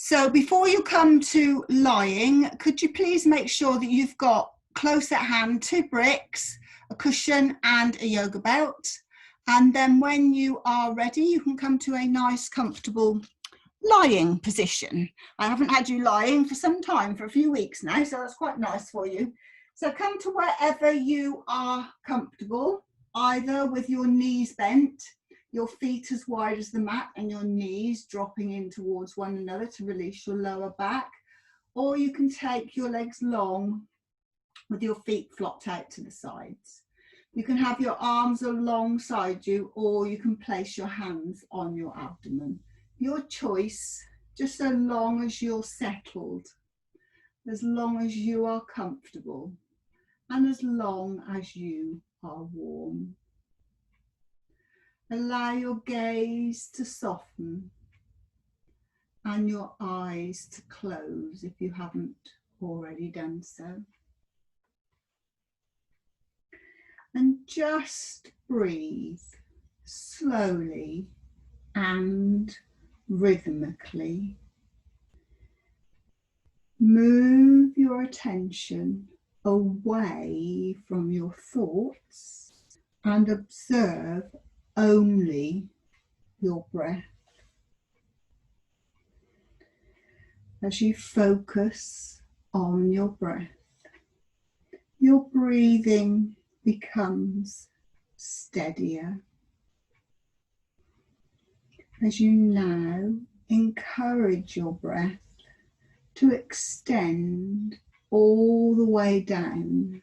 So before you come to lying, could you please make sure that you've got close at hand 2 bricks, a cushion and a yoga belt. And then when you are ready, you can come to a nice, comfortable lying position. I haven't had you lying for some time, for a few weeks now, so that's quite nice for you. So come to wherever you are comfortable, either with your knees bent, your feet as wide as the mat and your knees dropping in towards one another to release your lower back, or you can take your legs long with your feet flopped out to the sides. You can have your arms alongside you, or you can place your hands on your abdomen. Your choice, just so long as you're settled, as long as you are comfortable, and as long as you are warm. Allow your gaze to soften and your eyes to close if you haven't already done so. And just breathe slowly and rhythmically. Move your attention away from your thoughts and observe only your breath. As you focus on your breath, your breathing becomes steadier. As you now encourage your breath to extend all the way down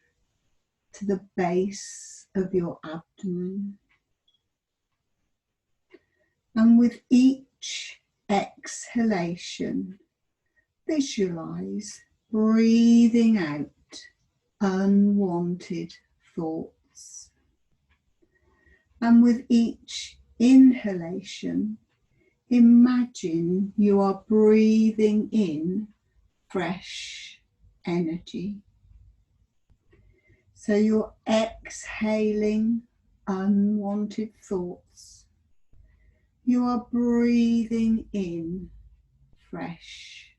to the base of your abdomen. And with each exhalation, visualize breathing out unwanted thoughts. And with each inhalation, imagine you are breathing in fresh energy. So you're exhaling unwanted thoughts. You are breathing in fresh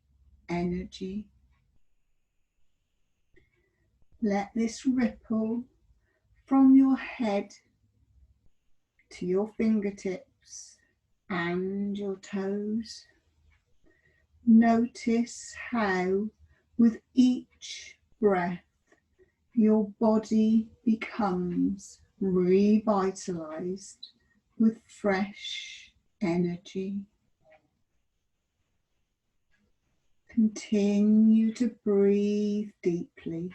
energy. Let this ripple from your head to your fingertips and your toes. Notice how with each breath your body becomes revitalized with fresh energy. Continue to breathe deeply,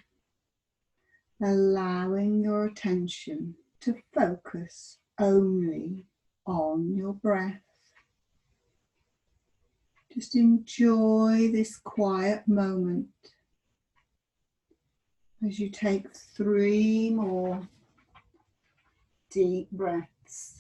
allowing your attention to focus only on your breath. Just enjoy this quiet moment as you take 3 more deep breaths.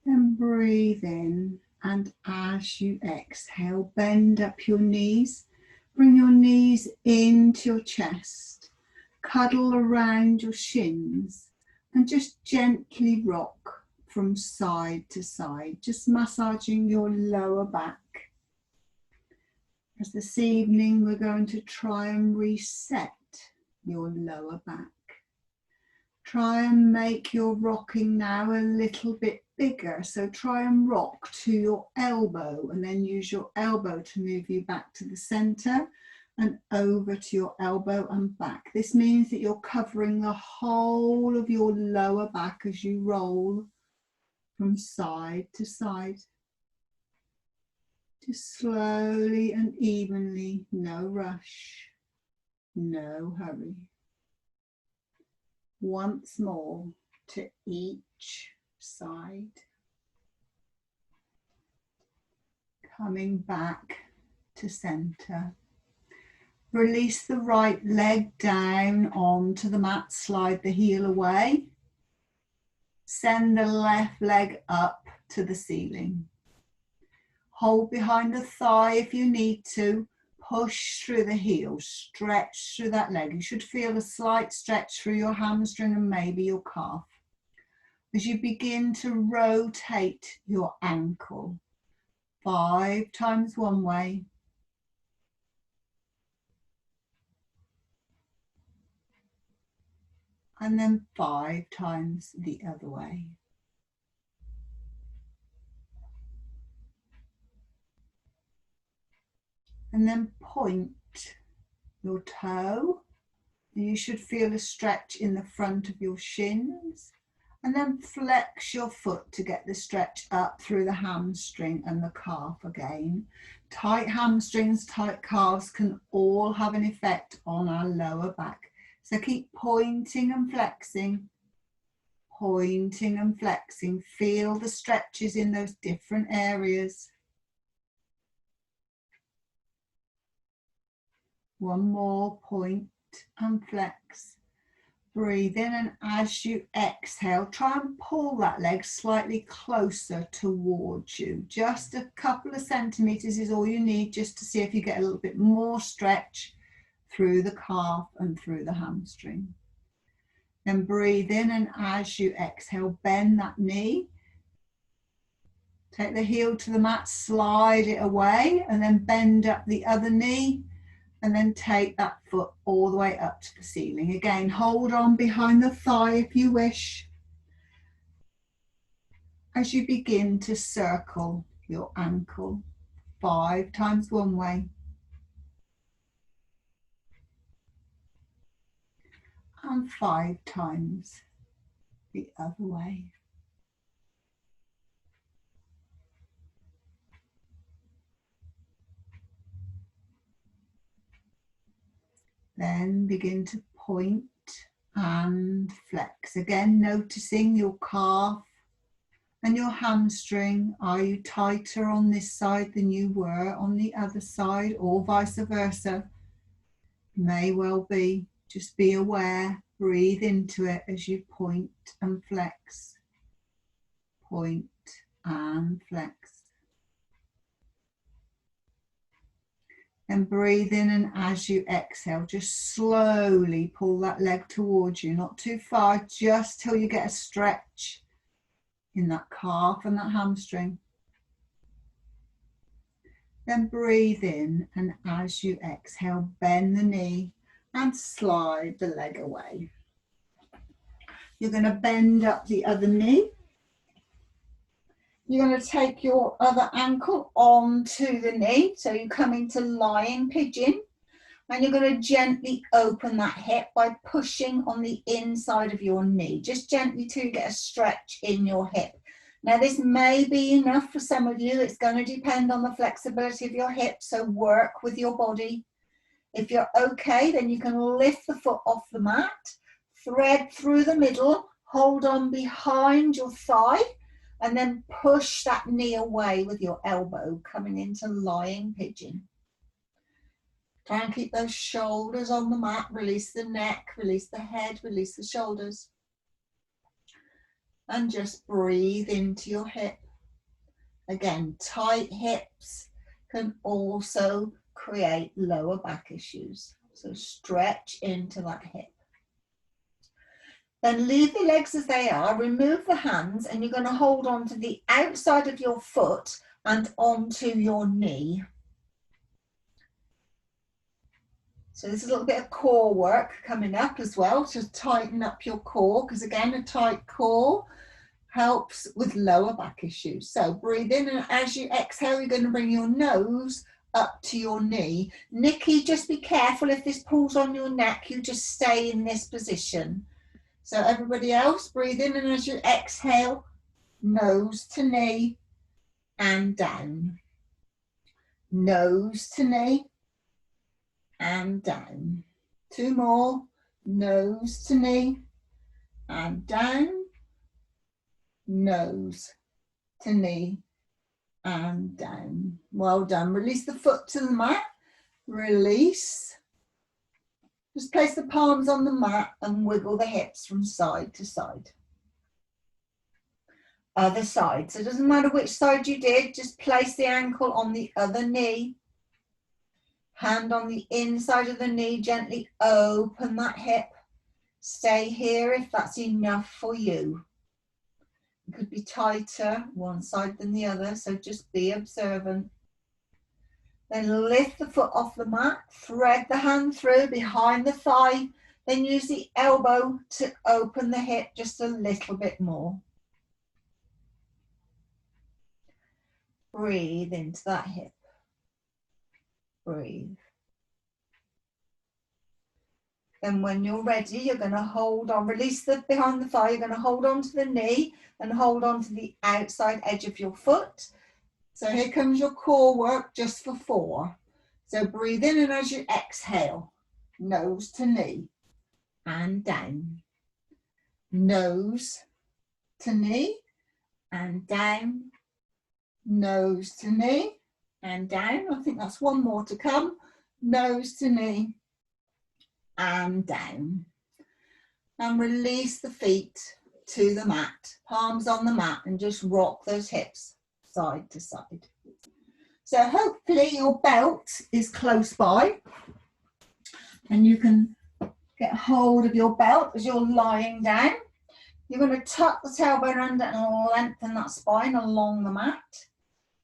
Then breathe in, and as you exhale, bend up your knees. Bring your knees into your chest. Cuddle around your shins and just gently rock from side to side, just massaging your lower back. As this evening, we're going to try and reset your lower back. Try and make your rocking now a little bit bigger. So try and rock to your elbow and then use your elbow to move you back to the center and over to your elbow and back. This means that you're covering the whole of your lower back as you roll from side to side. Just slowly and evenly, no rush, no hurry. Once more to each side. Coming back to center. Release the right leg down onto the mat, slide the heel away. Send the left leg up to the ceiling. Hold behind the thigh if you need to. Push through the heel, stretch through that leg. You should feel a slight stretch through your hamstring and maybe your calf. As you begin to rotate your ankle, 5 times one way, and then 5 times the other way. And then point your toe. You should feel a stretch in the front of your shins. And then flex your foot to get the stretch up through the hamstring and the calf again. Tight hamstrings, tight calves can all have an effect on our lower back. So keep pointing and flexing. Pointing and flexing. Feel the stretches in those different areas. One more, point and flex. Breathe in, and as you exhale, try and pull that leg slightly closer towards you. Just a couple of centimeters is all you need, just to see if you get a little bit more stretch through the calf and through the hamstring. Then breathe in, and as you exhale, bend that knee. Take the heel to the mat, slide it away, and then bend up the other knee. And then take that foot all the way up to the ceiling. Again, hold on behind the thigh if you wish. As you begin to circle your ankle, 5 times one way. And 5 times the other way. Then begin to point and flex. Again, noticing your calf and your hamstring. Are you tighter on this side than you were on the other side, or vice versa? May well be. Just be aware. Breathe into it as you point and flex. Point and flex. Then breathe in, and as you exhale, just slowly pull that leg towards you, not too far, just till you get a stretch in that calf and that hamstring. Then breathe in, and as you exhale, bend the knee and slide the leg away. You're going to bend up the other knee. You're going to take your other ankle onto the knee. So you come into lying pigeon, and you're going to gently open that hip by pushing on the inside of your knee, just gently to get a stretch in your hip. Now this may be enough for some of you. It's going to depend on the flexibility of your hip, so work with your body. If you're okay, then you can lift the foot off the mat, thread through the middle, hold on behind your thigh, and then push that knee away with your elbow, coming into lying pigeon. Try and keep those shoulders on the mat. Release the neck, release the head, release the shoulders. And just breathe into your hip. Again, tight hips can also create lower back issues. So stretch into that hip. Then leave the legs as they are, remove the hands, and you're going to hold on to the outside of your foot and onto your knee. So there's a little bit of core work coming up as well to tighten up your core, because again, a tight core helps with lower back issues. So breathe in, and as you exhale, you're going to bring your nose up to your knee. Nikki, just be careful if this pulls on your neck, you just stay in this position. So everybody else, breathe in, and as you exhale, nose to knee and down. Nose to knee and down. 2 more. Nose to knee and down. Nose to knee and down. Well done. Release the foot to the mat. Release. Just place the palms on the mat and wiggle the hips from side to side. other side. So it doesn't matter which side you did, just place the ankle on the other knee. Hand on the inside of the knee, gently open that hip. Stay here if that's enough for you. It could be tighter one side than the other, so just be observant. Then lift the foot off the mat, thread the hand through behind the thigh, then use the elbow to open the hip just a little bit more. Breathe into that hip. Breathe. Then when you're ready, you're going to hold on, release the behind the thigh, you're going to hold on to the knee and hold on to the outside edge of your foot. So here comes your core work just for 4. So breathe in, and as you exhale, nose to knee and down. Nose to knee and down. Nose to knee and down. I think that's one more to come. Nose to knee and down. And release the feet to the mat, palms on the mat, and just rock those hips side to side. So hopefully your belt is close by and you can get hold of your belt as you're lying down. You're going to tuck the tailbone under and lengthen that spine along the mat.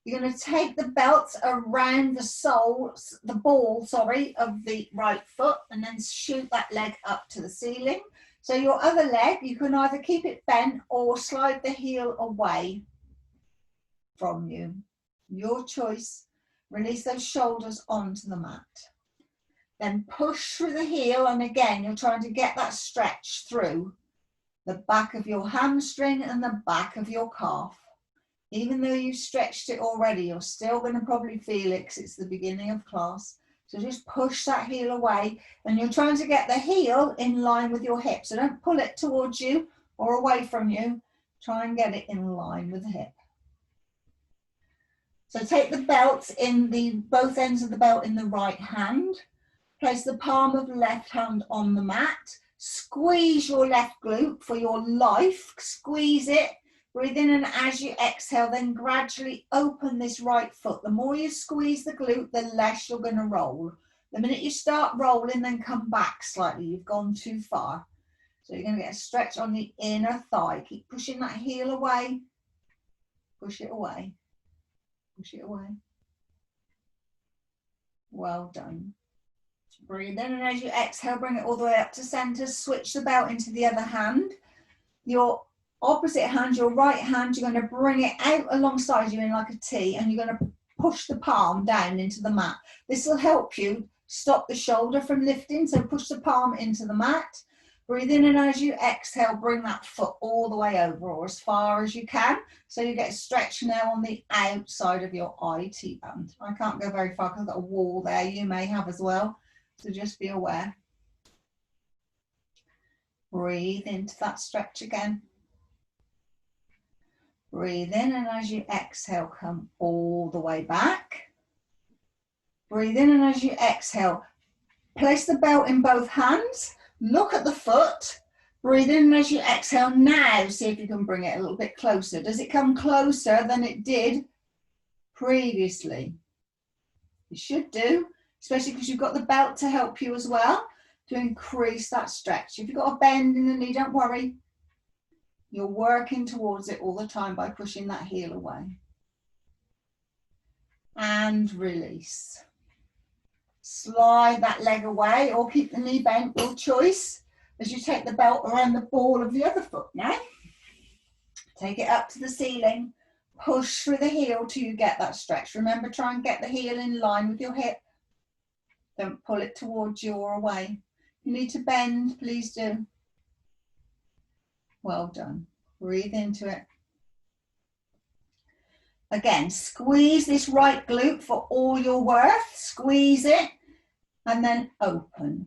You're going to take the belt around the ball of the right foot, and then shoot that leg up to the ceiling. So your other leg, you can either keep it bent or slide the heel away from you. Your choice. Release those shoulders onto the mat. Then push through the heel, and again, you're trying to get that stretch through the back of your hamstring and the back of your calf. Even though you've stretched it already, you're still going to probably feel it because it's the beginning of class. So just push that heel away, and you're trying to get the heel in line with your hip. So don't pull it towards you or away from you. Try and get it in line with the hip. So take the belt both ends of the belt in the right hand. Place the palm of the left hand on the mat. Squeeze your left glute for your life. Squeeze it. Breathe in, and as you exhale, then gradually open this right foot. The more you squeeze the glute, the less you're going to roll. The minute you start rolling, then come back slightly. You've gone too far. So you're going to get a stretch on the inner thigh. Keep pushing that heel away. Push it away. Push it away. Well done. Breathe in, and as you exhale, bring it all the way up to center. Switch the belt into the other hand. Your opposite hand, your right hand, you're going to bring it out alongside you in like a T, and you're going to push the palm down into the mat. This will help you stop the shoulder from lifting, so push the palm into the mat. Breathe in, and as you exhale, bring that foot all the way over or as far as you can, so you get a stretch now on the outside of your IT band. I can't go very far because I've got a wall there. You may have as well, so just be aware. Breathe into that stretch again. Breathe in, and as you exhale, come all the way back. Breathe in, and as you exhale, place the belt in both hands. Look at the foot. Breathe in, and as you exhale, now see if you can bring it a little bit closer. Does it come closer than it did previously? You should do, especially because you've got the belt to help you as well, to increase that stretch. If you've got a bend in the knee, don't worry. You're working towards it all the time by pushing that heel away. And release. Slide that leg away or keep the knee bent, your choice, as you take the belt around the ball of the other foot now. Take it up to the ceiling. Push through the heel till you get that stretch. Remember, try and get the heel in line with your hip. Don't pull it towards you or away. If you need to bend, please do. Well done. Breathe into it. Again, squeeze this right glute for all you're worth. Squeeze it and then open.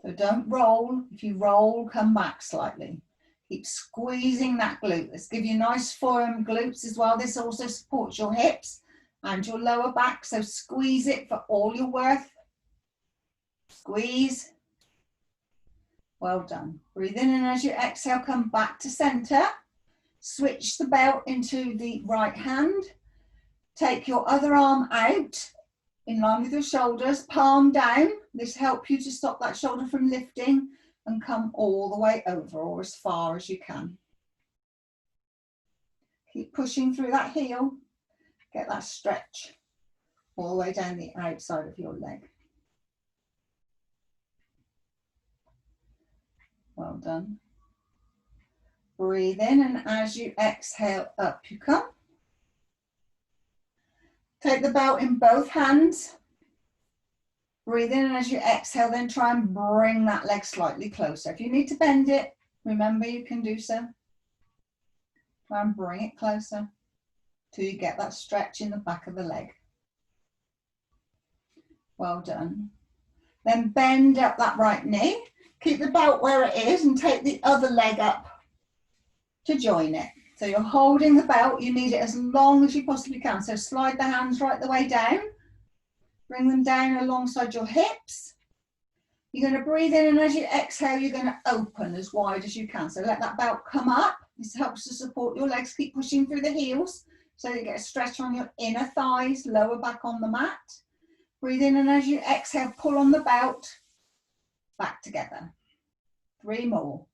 So don't roll. If you roll, come back slightly. Keep squeezing that glute. Let's give you nice firm glutes as well. This also supports your hips and your lower back. So squeeze it for all you're worth. Squeeze. Well done. Breathe in, and as you exhale, come back to center. Switch the belt into the right hand. Take your other arm out in line with your shoulders, palm down. This helps you to stop that shoulder from lifting and come all the way over or as far as you can. Keep pushing through that heel. Get that stretch all the way down the outside of your leg. Well done. Breathe in, and as you exhale, up you come. Take the belt in both hands. Breathe in, and as you exhale, then try and bring that leg slightly closer. If you need to bend it, remember you can do so. Try and bring it closer till you get that stretch in the back of the leg. Well done. Then bend up that right knee. Keep the belt where it is and take the other leg up to join it. So you're holding the belt, you need it as long as you possibly can. So slide the hands right the way down. Bring them down alongside your hips. You're going to breathe in, and as you exhale, you're going to open as wide as you can. So let that belt come up. This helps to support your legs. Keep pushing through the heels so you get a stretch on your inner thighs, lower back on the mat. Breathe in, and as you exhale, pull on the belt back together. 3 more.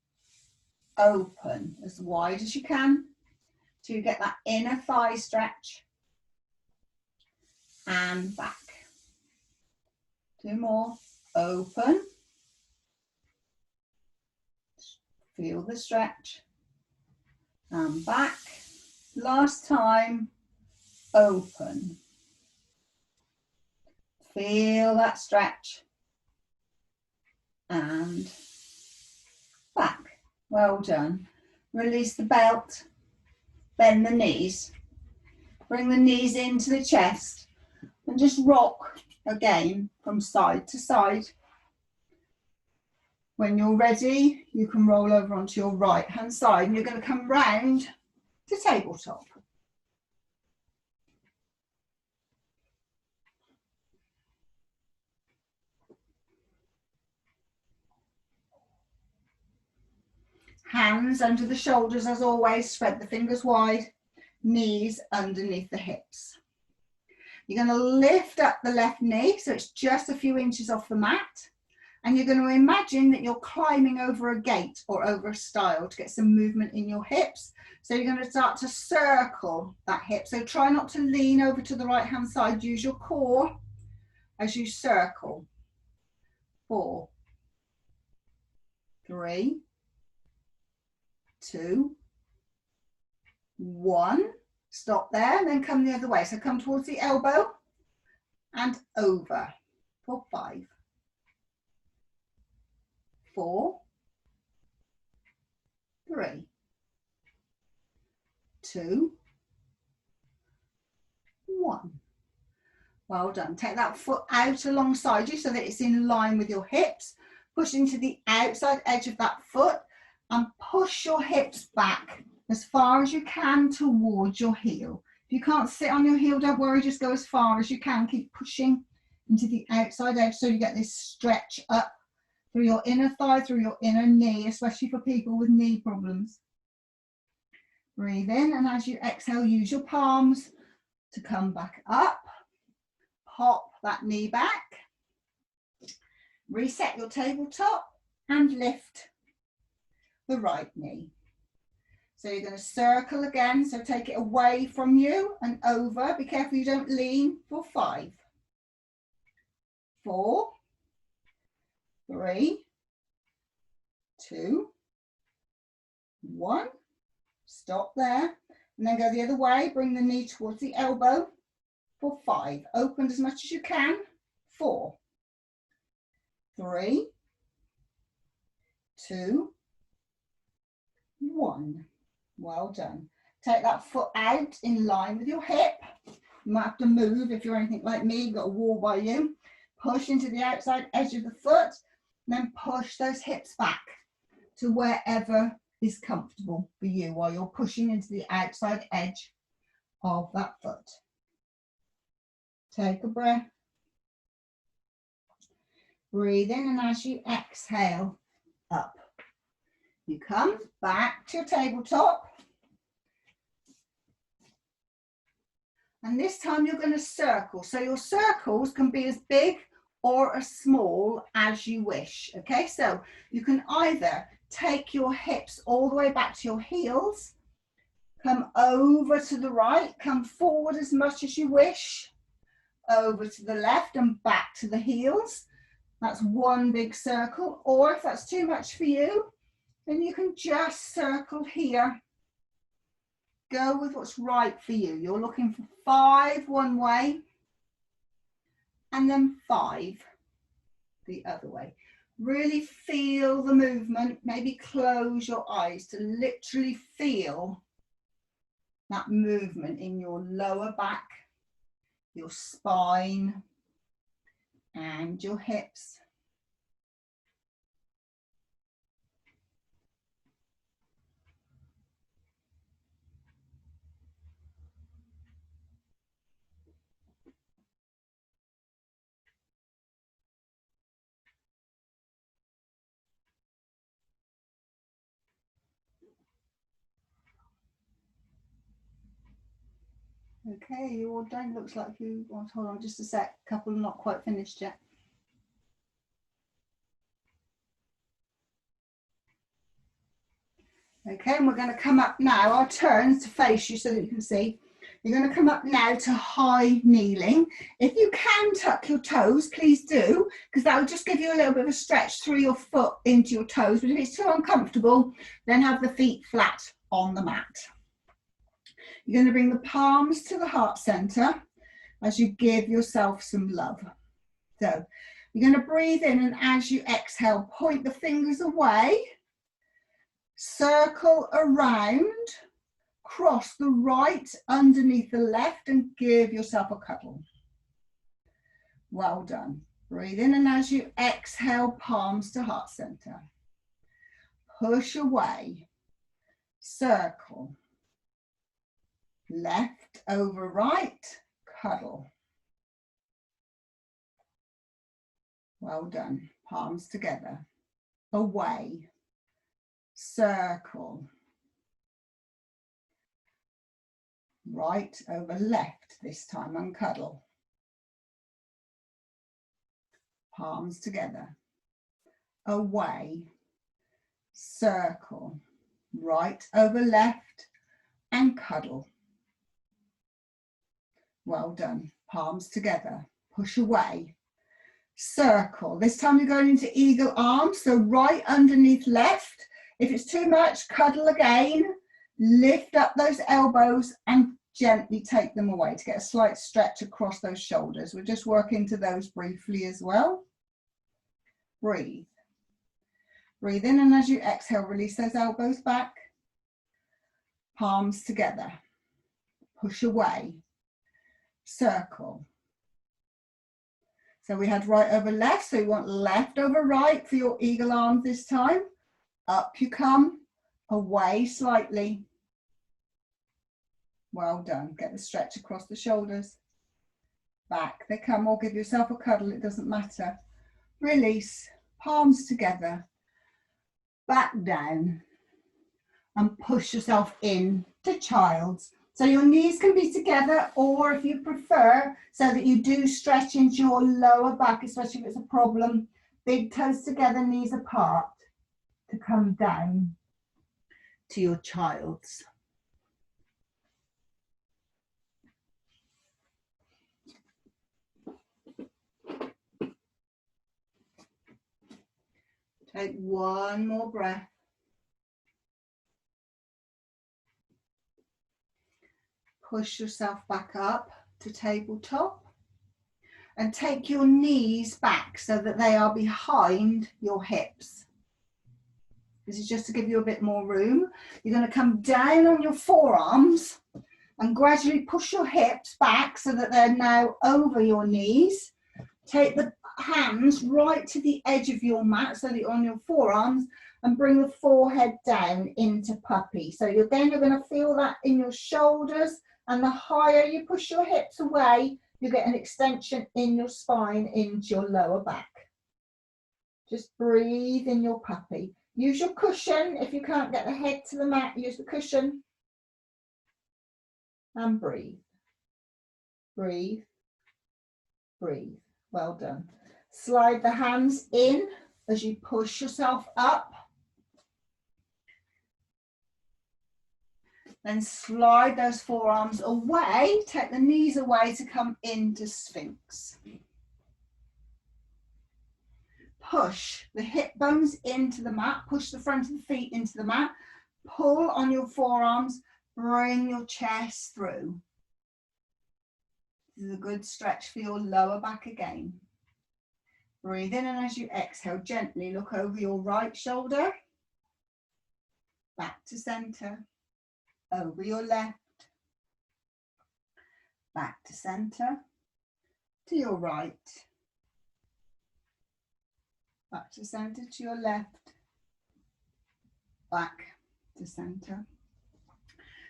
Open as wide as you can till you get that inner thigh stretch. And back. 2 more. Open. Feel the stretch. And back. Last time. Open. Feel that stretch. And back. Well done. Release the belt. Bend the knees. Bring the knees into the chest. And just rock again from side to side. When you're ready, you can roll over onto your right hand side, and you're going to come round to tabletop. Hands under the shoulders as always, spread the fingers wide, knees underneath the hips. You're going to lift up the left knee so it's just a few inches off the mat, and you're going to imagine that you're climbing over a gate or over a stile to get some movement in your hips. So you're going to start to circle that hip. So try not to lean over to the right hand side, use your core as you circle. 4, 3, 2, 1. Stop there, and then come the other way. So come towards the elbow and over for 5, 4, 3, 2, 1. Well done. Take that foot out alongside you so that it's in line with your hips. Push into the outside edge of that foot and push your hips back as far as you can towards your heel. If you can't sit on your heel, don't worry, just go as far as you can. Keep pushing into the outside edge so you get this stretch up through your inner thigh, through your inner knee, especially for people with knee problems. Breathe in, and as you exhale, use your palms to come back up. Pop that knee back. Reset your tabletop and lift the right knee. So you're going to circle again, so take it away from you and over. Be careful you don't lean for 5, 4, 3, 2, 1. Stop there, and then go the other way. Bring the knee towards the elbow for 5. Open as much as you can. 4, 3, 2, 1. Well done. Take that foot out in line with your hip. You might have to move if you're anything like me, you've got a wall by you. Push into the outside edge of the foot, and then push those hips back to wherever is comfortable for you while you're pushing into the outside edge of that foot. Take a breath. Breathe in, and as you exhale, up. You come back to your tabletop. And this time you're going to circle. So your circles can be as big or as small as you wish. Okay, so you can either take your hips all the way back to your heels, come over to the right, come forward as much as you wish, over to the left and back to the heels. That's one big circle. Or if that's too much for you, then you can just circle here. Go with what's right for you. You're looking for 5 one way and then 5 the other way. Really feel the movement. Maybe close your eyes to literally feel that movement in your lower back, your spine, and your hips. Okay, you all done. Looks like you want, hold on just a sec, couple not quite finished yet. Okay, and we're going to come up now. I'll turn to face you so that you can see. You're going to come up now to high kneeling. If you can tuck your toes, please do, because that will just give you a little bit of a stretch through your foot into your toes. But if it's too uncomfortable, then have the feet flat on the mat. You're going to bring the palms to the heart center as you give yourself some love. So you're going to breathe in, and as you exhale, point the fingers away, circle around, cross the right underneath the left, and give yourself a cuddle. Well done. Breathe in, and as you exhale, palms to heart center. Push away, circle. Left over right, cuddle. Well done. Palms together. Away, circle. Right over left this time, and cuddle. Palms together. Away, circle. Right over left, and cuddle. Well done. Palms together. Push away. Circle. This time you're going into eagle arms, so right underneath left. If it's too much, cuddle again. Lift up those elbows and gently take them away to get a slight stretch across those shoulders. We'll just work into those briefly as well. Breathe. Breathe in, and as you exhale, release those elbows back. Palms together. Push away. Circle. So we had right over left, so you want left over right for your eagle arms this time. Up you come, away slightly. Well done. Get the stretch across the shoulders. Back they come, or give yourself a cuddle, it doesn't matter. Release, palms together, back down, and push yourself in to child's. So your knees can be together, or if you prefer, so that you do stretch into your lower back, especially if it's a problem, big toes together, knees apart, to come down to your child's. Take one more breath. Push yourself back up to tabletop, and take your knees back so that they are behind your hips. This is just to give you a bit more room. You're going to come down on your forearms and gradually push your hips back so that they're now over your knees. Take the hands right to the edge of your mat so that you're on your forearms, and bring the forehead down into puppy. So you're going to feel that in your shoulders, and the higher you push your hips away, you get an extension in your spine into your lower back. Just breathe in your puppy. Use your cushion. If you can't get the head to the mat, use the cushion. And breathe. breathe, breathe. Well done. Slide the hands in as you push yourself up. Then slide those forearms away, take the knees away to come into Sphinx. Push the hip bones into the mat, push the front of the feet into the mat, pull on your forearms, bring your chest through. This is a good stretch for your lower back again. Breathe in, and as you exhale, gently look over your right shoulder, back to center. Over your left, back to center, to your right, back to center, to your left, back to center.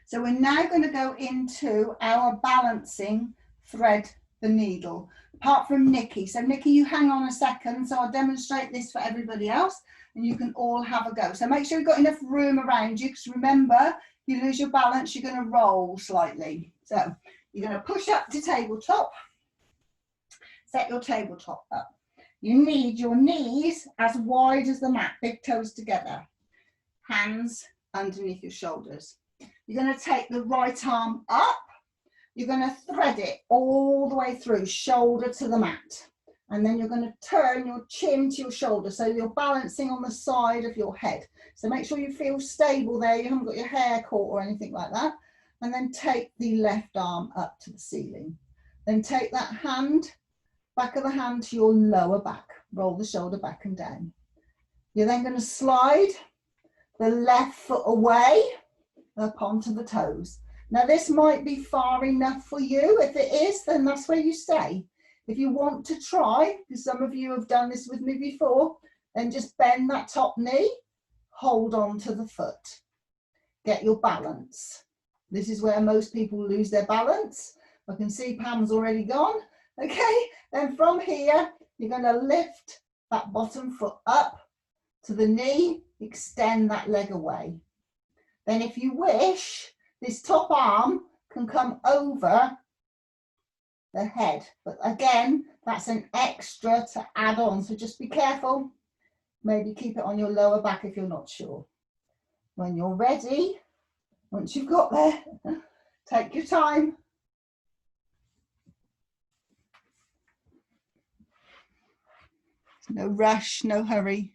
So we're now going to go into our balancing thread the needle, apart from Nikki. So Nikki, you hang on a second, so I'll demonstrate this for everybody else and you can all have a go. So make sure you've got enough room around you, because remember, you lose your balance, you're going to roll slightly. So you're going to push up to tabletop, set your tabletop up. You need your knees as wide as the mat, big toes together, hands underneath your shoulders. You're going to take the right arm up, you're going to thread it all the way through, shoulder to the mat. And then you're going to turn your chin to your shoulder, so you're balancing on the side of your head. So make sure you feel stable there, you haven't got your hair caught or anything like that. And then take the left arm up to the ceiling. Then take that hand, back of the hand to your lower back. Roll the shoulder back and down. You're then going to slide the left foot away up onto the toes. Now this might be far enough for you. If it is, then that's where you stay. If you want to try, because some of you have done this with me before, then just bend that top knee, hold on to the foot. Get your balance. This is where most people lose their balance. I can see Pam's already gone. Okay, then from here, you're going to lift that bottom foot up to the knee, extend that leg away. Then if you wish, this top arm can come over the head, but again, that's an extra to add on, so just be careful. Maybe keep it on your lower back if you're not sure. When you're ready, once you've got there, take your time. No rush, no hurry.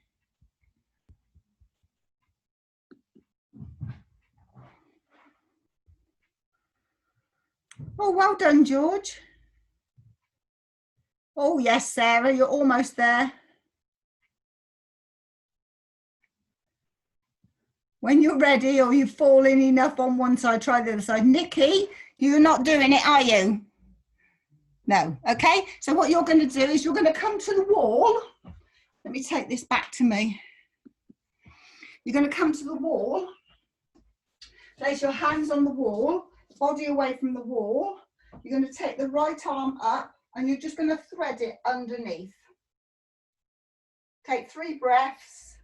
Oh, well done, George. Oh, yes, Sarah, you're almost there. When you're ready, or you've fallen enough on one side, try the other side. Nikki, you're not doing it, are you? No. Okay, so what you're going to do is you're going to come to the wall. Let me take this back to me. You're going to come to the wall. Place your hands on the wall, body away from the wall. You're going to take the right arm up and you're just going to thread it underneath. Take 3 breaths.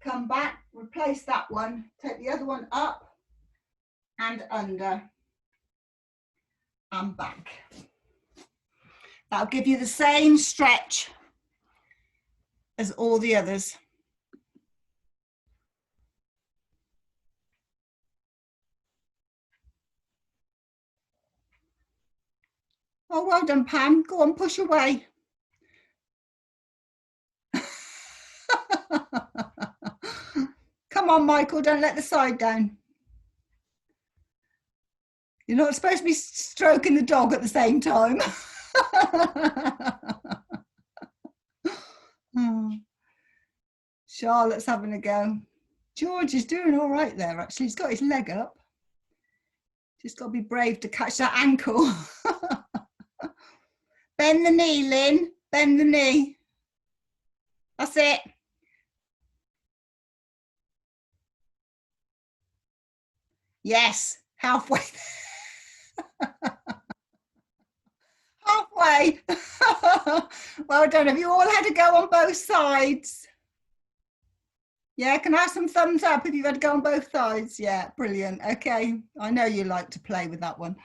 Come back, replace that one. Take the other one up and under and back. That'll give you the same stretch as all the others. Oh, well done, Pam. Go on, push away. Come on, Michael, don't let the side down. You're not supposed to be stroking the dog at the same time. Charlotte's having a go. George is doing all right there, actually. He's got his leg up. Just got to be brave to catch that ankle. Bend the knee, Lynn. Bend the knee. That's it. Yes, halfway. Halfway. Well done. Have you all had to go on both sides? Yeah, can I have some thumbs up if you've had to go on both sides? Yeah, brilliant. Okay, I know you like to play with that one.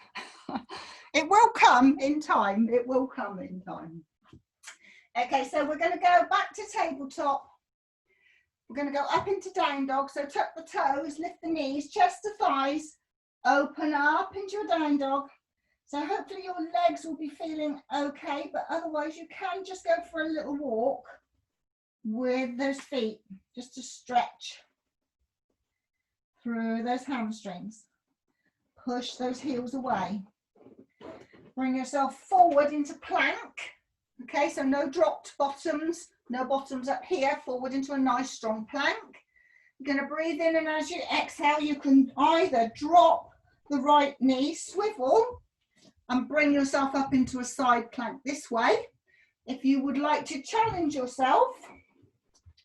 It will come in time. It will come in time. Okay, so we're going to go back to tabletop. We're going to go up into down dog. So tuck the toes, lift the knees, chest to thighs, open up into a down dog. So hopefully your legs will be feeling okay, but otherwise you can just go for a little walk with those feet, just to stretch through those hamstrings. Push those heels away. Bring yourself forward into plank. Okay, so no dropped bottoms, no bottoms up here, forward into a nice strong plank. You're going to breathe in, and as you exhale, you can either drop the right knee, swivel, and bring yourself up into a side plank this way. If you would like to challenge yourself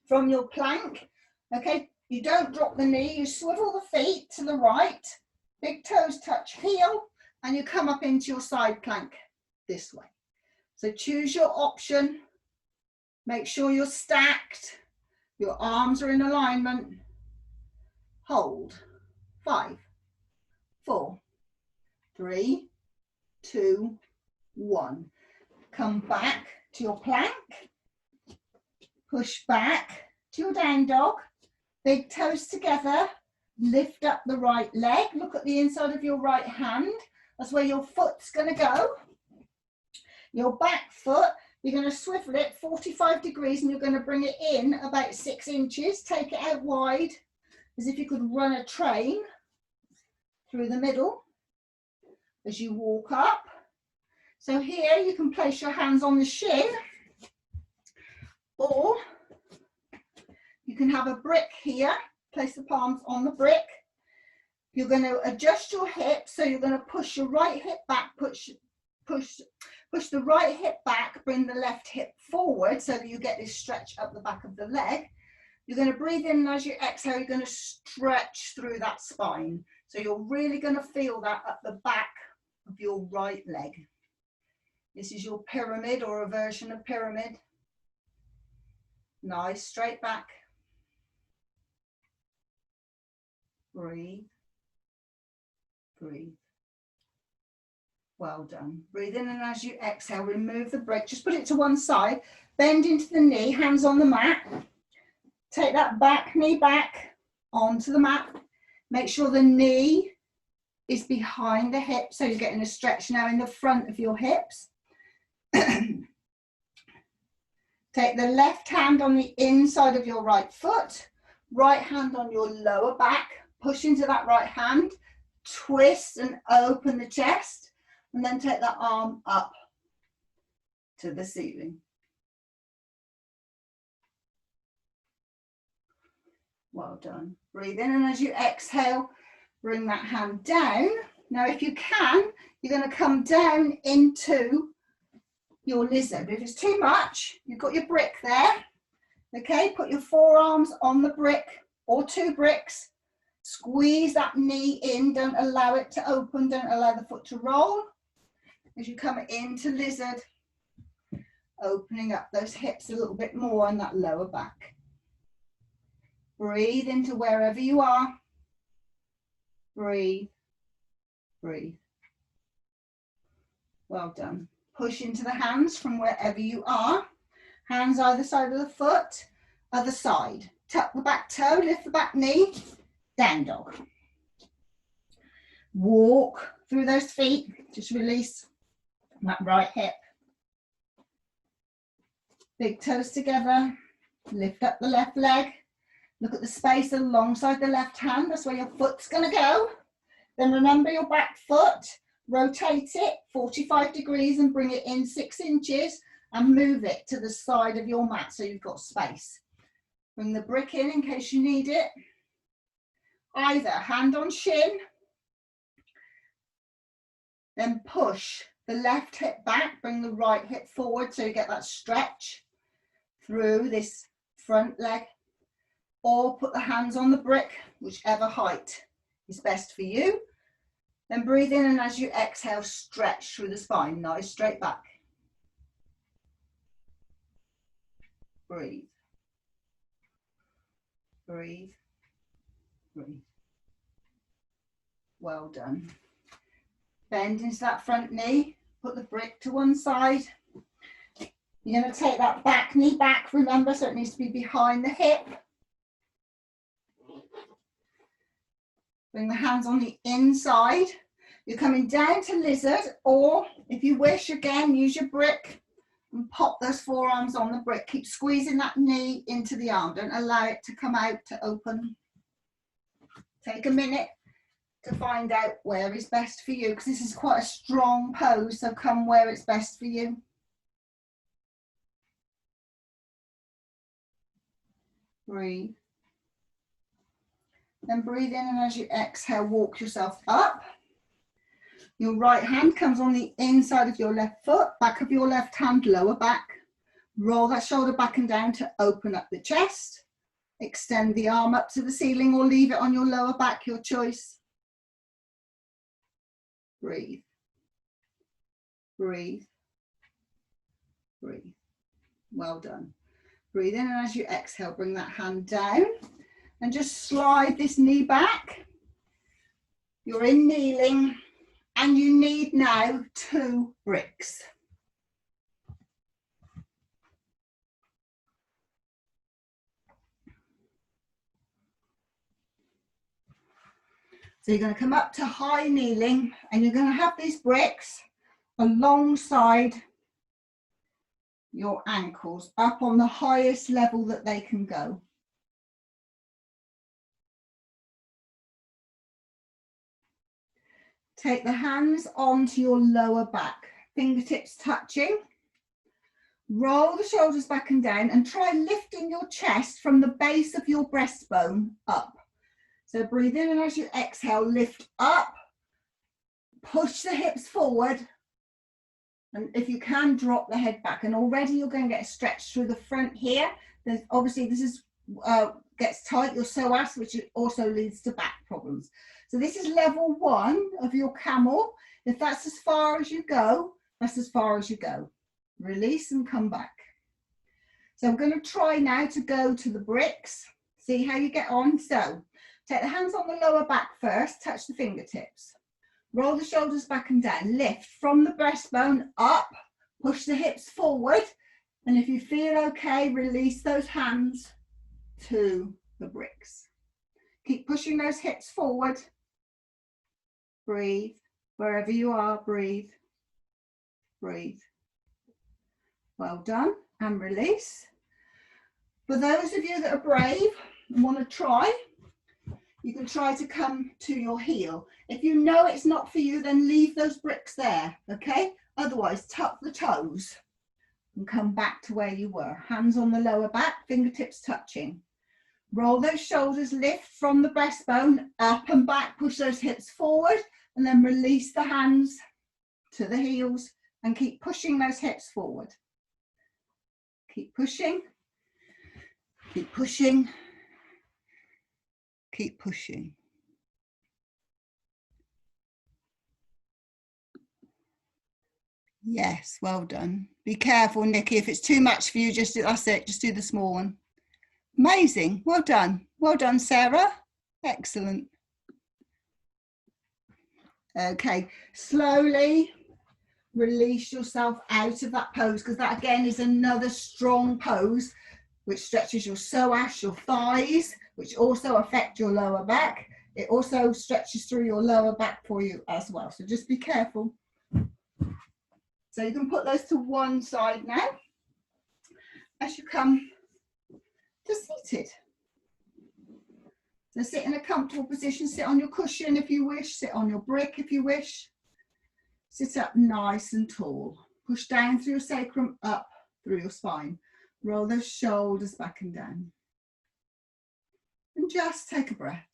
from your plank, okay, you don't drop the knee, you swivel the feet to the right, big toes touch heel, and you come up into your side plank this way. So choose your option. Make sure you're stacked. Your arms are in alignment. Hold. 5, 4, 3, 2, 1. Come back to your plank. Push back to your down dog. Big toes together. Lift up the right leg. Look at the inside of your right hand. That's where your foot's going to go. Your back foot, you're going to swivel it 45 degrees and you're going to bring it in about 6 inches. Take it out wide as if you could run a train through the middle as you walk up. So here you can place your hands on the shin, or you can have a brick here. Place the palms on the brick. You're going to adjust your hips, so you're going to push your right hip back, push the right hip back, bring the left hip forward so that you get this stretch up the back of the leg. You're going to breathe in, and as you exhale, you're going to stretch through that spine. So you're really going to feel that at the back of your right leg. This is your pyramid, or a version of pyramid. Nice, straight back. Breathe. Breathe. Well done. Breathe in, and as you exhale, remove the brick. Just put it to one side. Bend into the knee, hands on the mat. Take that back knee back onto the mat. Make sure the knee is behind the hip, so you're getting a stretch now in the front of your hips. Take the left hand on the inside of your right foot. Right hand on your lower back. Push into that right hand. Twist and open the chest. And then take that arm up to the ceiling. Well done. Breathe in, and as you exhale, bring that hand down. Now, if you can, you're going to come down into your lizard. If it's too much, you've got your brick there. Okay, put your forearms on the brick or 2 bricks. Squeeze that knee in. Don't allow it to open. Don't allow the foot to roll. As you come into lizard, opening up those hips a little bit more and that lower back. Breathe into wherever you are. Breathe, breathe. Well done. Push into the hands from wherever you are. Hands either side of the foot, other side. Tuck the back toe, lift the back knee, down dog. Walk through those feet, just release that right hip. Big toes together, lift up the left leg. Look at the space alongside the left hand, that's where your foot's gonna go. Then remember your back foot, rotate it 45 degrees and bring it in 6 inches and move it to the side of your mat so you've got space. Bring the brick in case you need it. Either hand on shin, then push the left hip back, bring the right hip forward so you get that stretch through this front leg, or put the hands on the brick, whichever height is best for you. Then breathe in, and as you exhale, stretch through the spine, nice straight back. Breathe. Breathe. Breathe. Well done. Bend into that front knee, put the brick to one side. You're going to take that back knee back, remember, so it needs to be behind the hip. Bring the hands on the inside. You're coming down to lizard, or if you wish, again, use your brick and pop those forearms on the brick. Keep squeezing that knee into the arm. Don't allow it to come out to open. Take a minute to find out where is best for you, because this is quite a strong pose, so come where it's best for you. Breathe. Then breathe in, and as you exhale, walk yourself up. Your right hand comes on the inside of your left foot, back of your left hand, lower back. Roll that shoulder back and down to open up the chest. Extend the arm up to the ceiling or leave it on your lower back, your choice. Breathe. Breathe. Breathe. Well done. Breathe in, and as you exhale, bring that hand down and just slide this knee back. You're in kneeling, and you need now 2 bricks. So you're going to come up to high kneeling, and you're going to have these bricks alongside your ankles, up on the highest level that they can go. Take the hands onto your lower back, fingertips touching. Roll the shoulders back and down, and try lifting your chest from the base of your breastbone up. So breathe in, and as you exhale, lift up, push the hips forward, and if you can, drop the head back. And already you're going to get a stretch through the front here. There's obviously this is gets tight, your psoas, which also leads to back problems. So this is level 1 of your camel. If that's as far as you go, that's as far as you go. Release and come back. So I'm going to try now to go to the bricks. See how you get on. So take the hands on the lower back first, touch the fingertips. Roll the shoulders back and down, lift from the breastbone up, push the hips forward, and if you feel okay, release those hands to the bricks. Keep pushing those hips forward. Breathe. Wherever you are, breathe. Breathe. Well done, and release. For those of you that are brave and want to try, you can try to come to your heel. If you know it's not for you, then leave those bricks there, okay? Otherwise, tuck the toes and come back to where you were. Hands on the lower back, fingertips touching. Roll those shoulders, lift from the breastbone, up and back, push those hips forward, and then release the hands to the heels and keep pushing those hips forward. Keep pushing, keep pushing. Keep pushing. Yes, well done. Be careful, Nikki. If it's too much for you, that's it. Just do the small one. Amazing. Well done. Well done, Sarah. Excellent. Okay, slowly release yourself out of that pose, because that again is another strong pose which stretches your psoas, your thighs, which also affect your lower back. It also stretches through your lower back for you as well. So just be careful. So you can put those to one side now. As you come to seated. So sit in a comfortable position, sit on your cushion if you wish, sit on your brick if you wish. Sit up nice and tall. Push down through your sacrum, up through your spine. Roll those shoulders back and down. And just take a breath.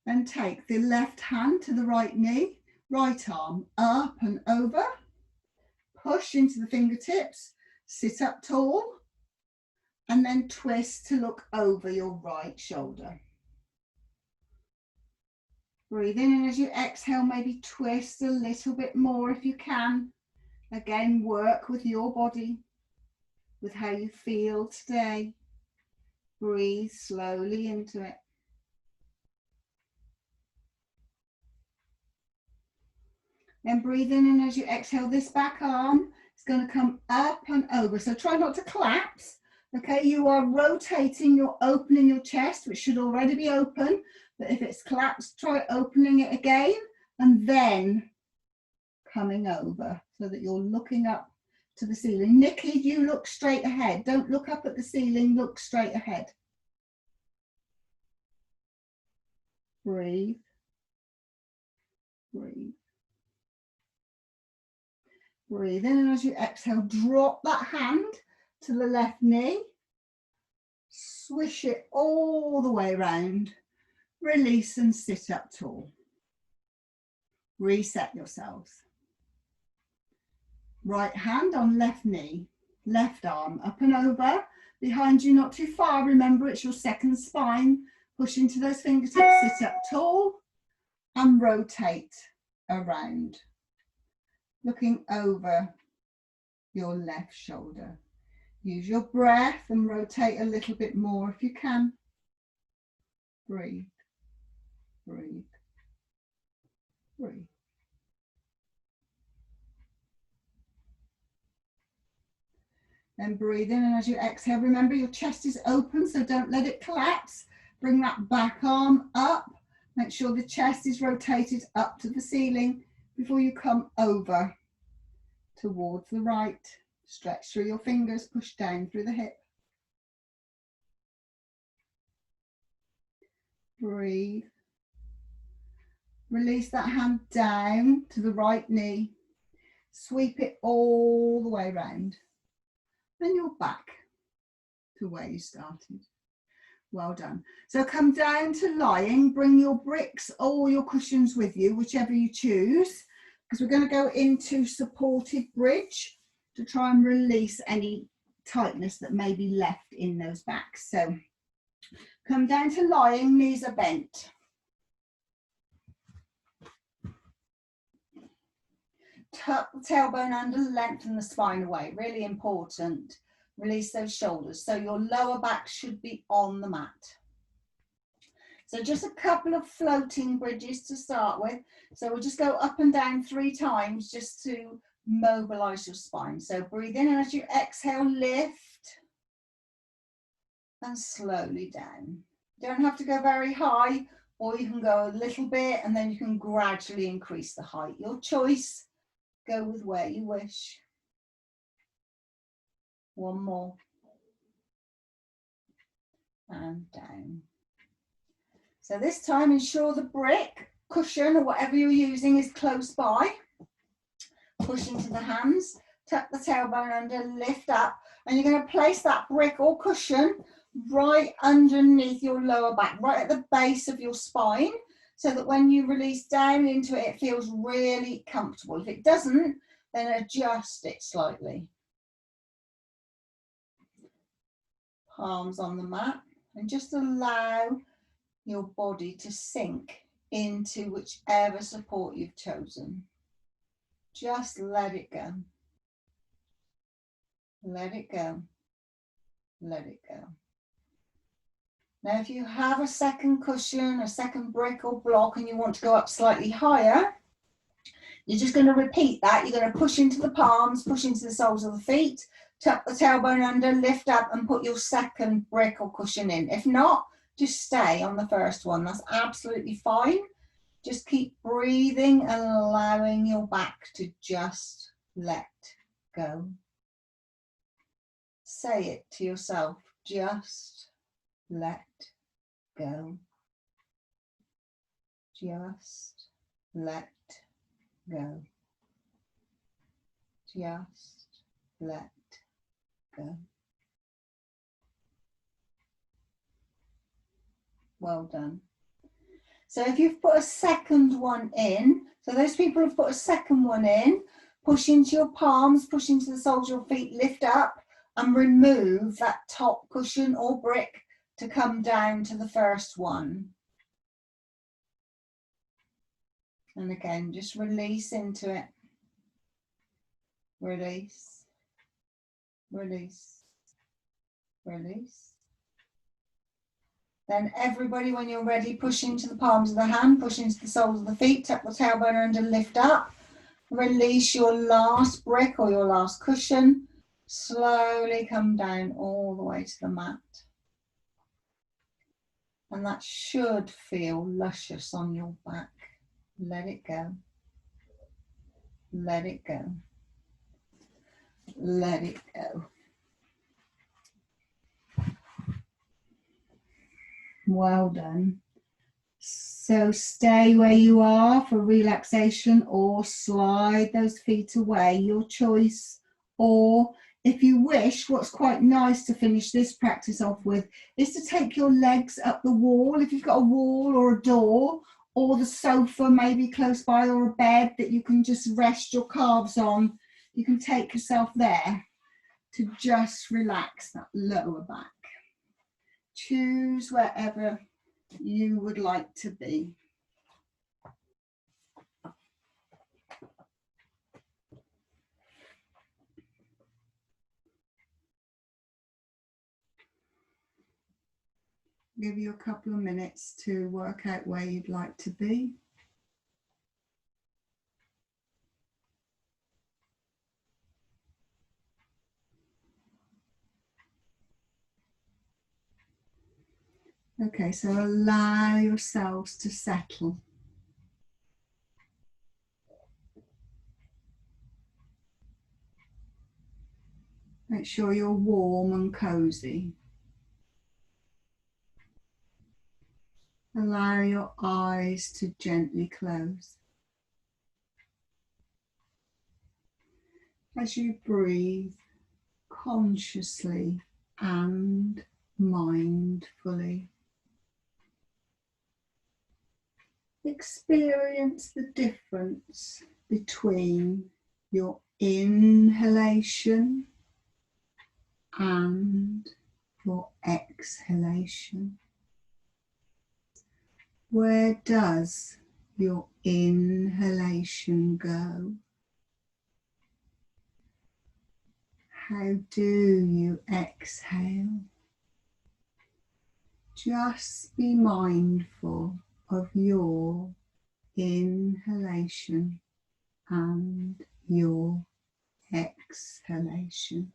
Then take the left hand to the right knee, right arm up and over. Push into the fingertips, sit up tall, and then twist to look over your right shoulder. Breathe in, and as you exhale, maybe twist a little bit more if you can. Again, work with your body, with how you feel today. Breathe slowly into it. Then breathe in, and as you exhale, this back arm is going to come up and over. So try not to collapse. Okay, you are rotating, you're opening your chest, which should already be open. But if it's collapsed, try opening it again and then coming over so that you're looking up to the ceiling. Nikki, you look straight ahead. Don't look up at the ceiling, look straight ahead. Breathe. Breathe. Breathe in, and as you exhale, drop that hand to the left knee. Swish it all the way around. Release and sit up tall. Reset yourselves. Right hand on left knee, left arm up and over. Behind you, not too far. Remember, it's your second spine. Push into those fingertips, sit up tall and rotate around. Looking over your left shoulder. Use your breath and rotate a little bit more if you can. Breathe, breathe, breathe. Then breathe in, and as you exhale, remember your chest is open, so don't let it collapse. Bring that back arm up. Make sure the chest is rotated up to the ceiling before you come over towards the right. Stretch through your fingers, push down through the hip. Breathe. Release that hand down to the right knee. Sweep it all the way around. Then you're back to where you started. Well done. So come down to lying. Bring your bricks or your cushions with you, whichever you choose, because we're going to go into supported bridge to try and release any tightness that may be left in those backs. So come down to lying, knees are bent. Tuck the tailbone under, lengthen the spine away, really important. Release those shoulders. So your lower back should be on the mat. So just a couple of floating bridges to start with. So we'll just go up and down 3 times just to mobilize your spine. So breathe in, and as you exhale, lift and slowly down. You don't have to go very high, or you can go a little bit and then you can gradually increase the height. Your choice. Go with where you wish. One more. And down. So this time, ensure the brick, cushion, or whatever you're using is close by. Push into the hands, tuck the tailbone under, lift up, and you're going to place that brick or cushion right underneath your lower back, right at the base of your spine, so that when you release down into it, it feels really comfortable. If it doesn't, then adjust it slightly. Palms on the mat, and just allow your body to sink into whichever support you've chosen. Just let it go. Let it go. Let it go. Now, if you have a second cushion, a second brick or block, and you want to go up slightly higher, you're just going to repeat that. You're going to push into the palms, push into the soles of the feet, tuck the tailbone under, lift up, and put your second brick or cushion in. If not, just stay on the first one. That's absolutely fine. Just keep breathing and allowing your back to just let go. Say it to yourself, just let go. Just let go. Just let go. Well done. So if you've put a second one in, so those people who've put a second one in, push into your palms, push into the soles of your feet, lift up and remove that top cushion or brick to come down to the first one. And again, just release into it. Release, release, release. Then everybody, when you're ready, push into the palms of the hand, push into the soles of the feet, tuck the tailbone under, lift up, Release your last brick or your last cushion. Slowly come down all the way to the mat. And that should feel luscious on your back. Let it go. Let it go. Let it go. Well done. So stay where you are for relaxation or slide those feet away, your choice. Or if you wish, what's quite nice to finish this practice off with is to take your legs up the wall. If you've got a wall or a door or the sofa maybe close by or a bed that you can just rest your calves on, you can take yourself there to just relax that lower back. Choose wherever you would like to be. Give you a couple of minutes to work out where you'd like to be. Okay, so allow yourselves to settle. Make sure you're warm and cozy. Allow your eyes to gently close. As you breathe consciously and mindfully. Experience the difference between your inhalation and your exhalation. Where does your inhalation go? How do you exhale? Just be mindful of your inhalation and your exhalation.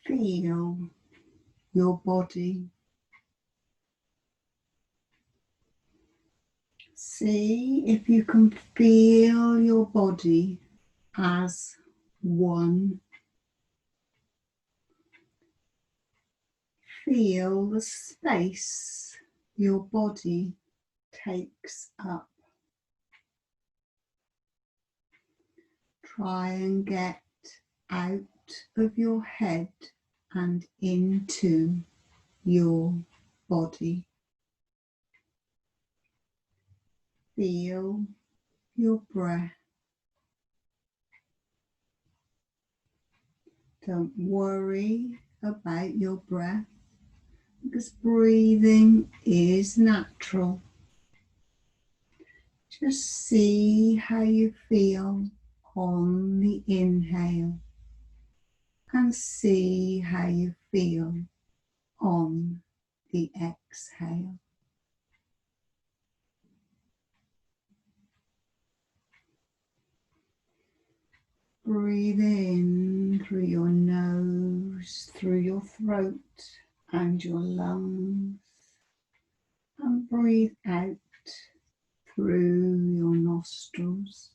Feel your body. See if you can feel your body as one. Feel the space your body takes up. Try and get out of your head and into your body. Feel your breath. Don't worry about your breath, because breathing is natural. Just see how you feel on the inhale and see how you feel on the exhale. Breathe in through your nose, through your throat and your lungs, and breathe out through your nostrils.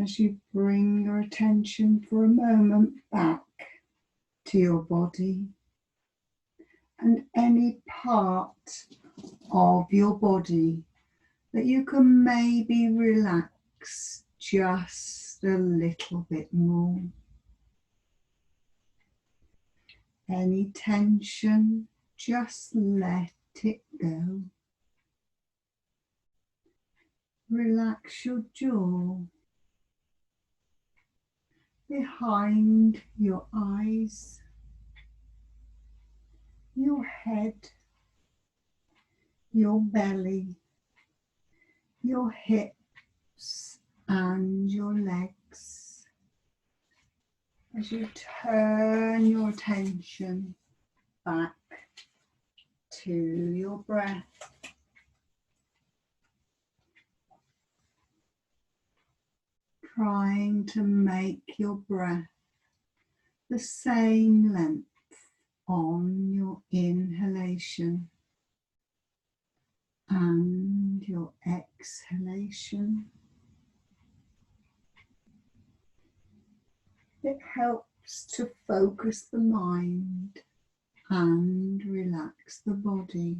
As you bring your attention for a moment back to your body and any part of your body that you can maybe relax just a little bit more. Any tension, just let it go. Relax your jaw, behind your eyes, your head, your belly, your hips and your legs. As you turn your attention back to your breath. Trying to make your breath the same length on your inhalation and your exhalation. It helps to focus the mind and relax the body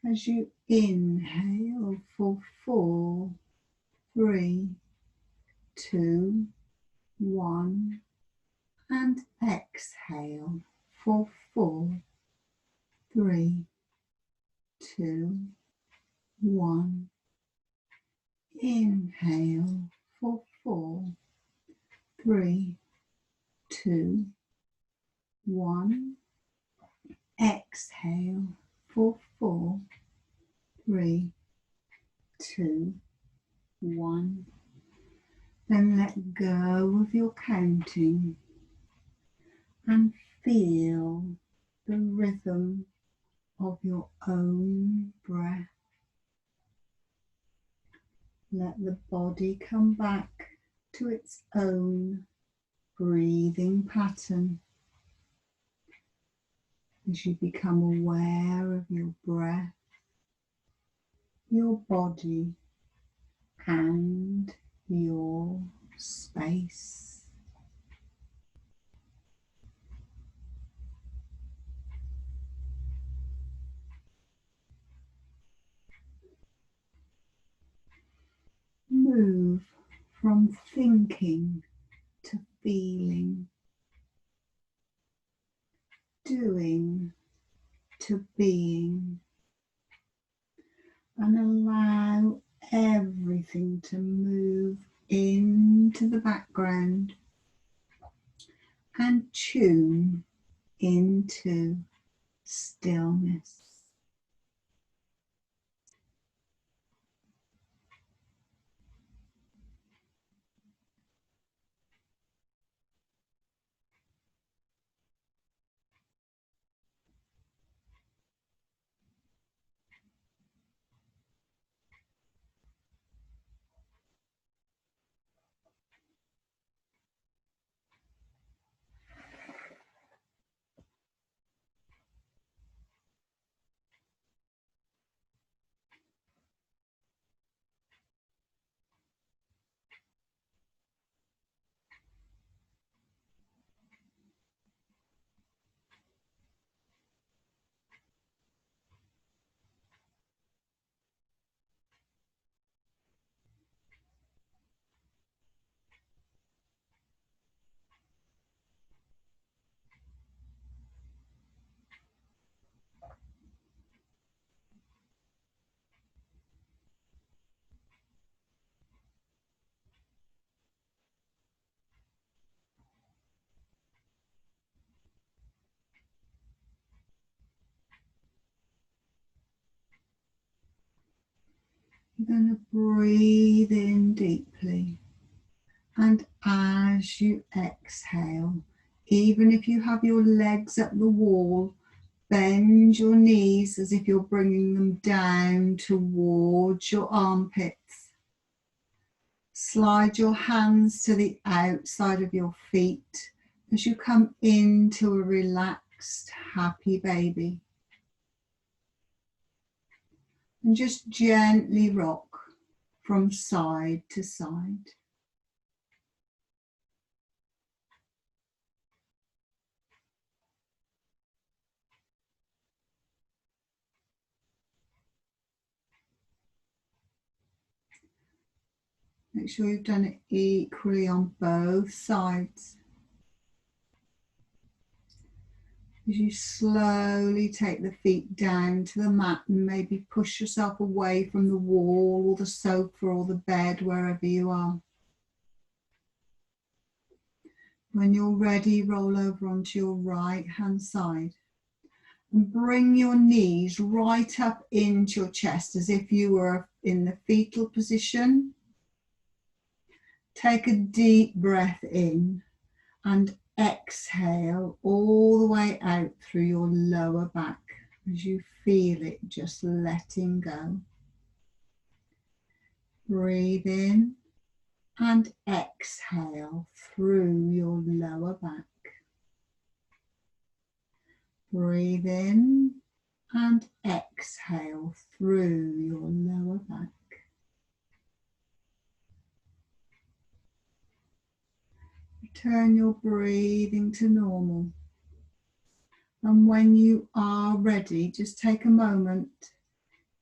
as you inhale for 4, 3, 2, 1 and exhale for 4, 3, 2, 1. Inhale for 4, 3, 2, 1. Exhale for 4, 3, 2, 1. Then let go of your counting and feel the rhythm of your own breath. Let the body come back to its own breathing pattern as you become aware of your breath, your body, and your space. Move from thinking to feeling, doing to being, and allow everything to move into the background and tune into stillness. You're going to breathe in deeply, and as you exhale, even if you have your legs at the wall, bend your knees as if you're bringing them down towards your armpits. Slide your hands to the outside of your feet as you come into a relaxed, happy baby. And just gently rock from side to side. Make sure you've done it equally on both sides. As you slowly take the feet down to the mat and maybe push yourself away from the wall or the sofa or the bed, wherever you are. When you're ready, roll over onto your right hand side and bring your knees right up into your chest as if you were in the fetal position. Take a deep breath in and exhale all the way out through your lower back. as you feel it just letting go. Breathe in and exhale through your lower back. Breathe in and exhale through your lower back. Return your breathing to normal. And when you are ready, just take a moment.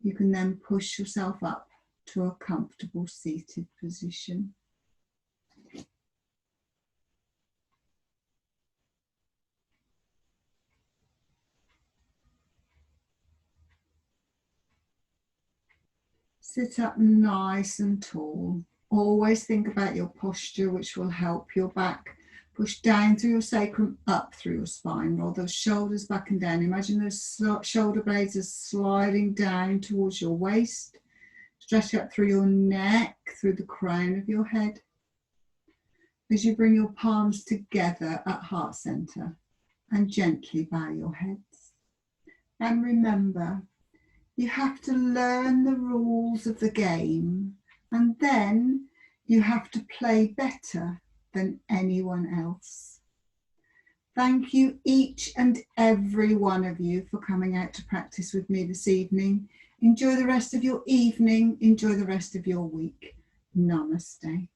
You can then push yourself up to a comfortable seated position. Sit up nice and tall. Always think about your posture, which will help your back. Push down through your sacrum, up through your spine. Roll those shoulders back and down. Imagine those shoulder blades are sliding down towards your waist. Stretch up through your neck, through the crown of your head. As you bring your palms together at heart center and gently bow your heads. And remember, you have to learn the rules of the game, and then you have to play better than anyone else. Thank you, each and every one of you, for coming out to practice with me this evening. Enjoy the rest of your evening. Enjoy the rest of your week. Namaste.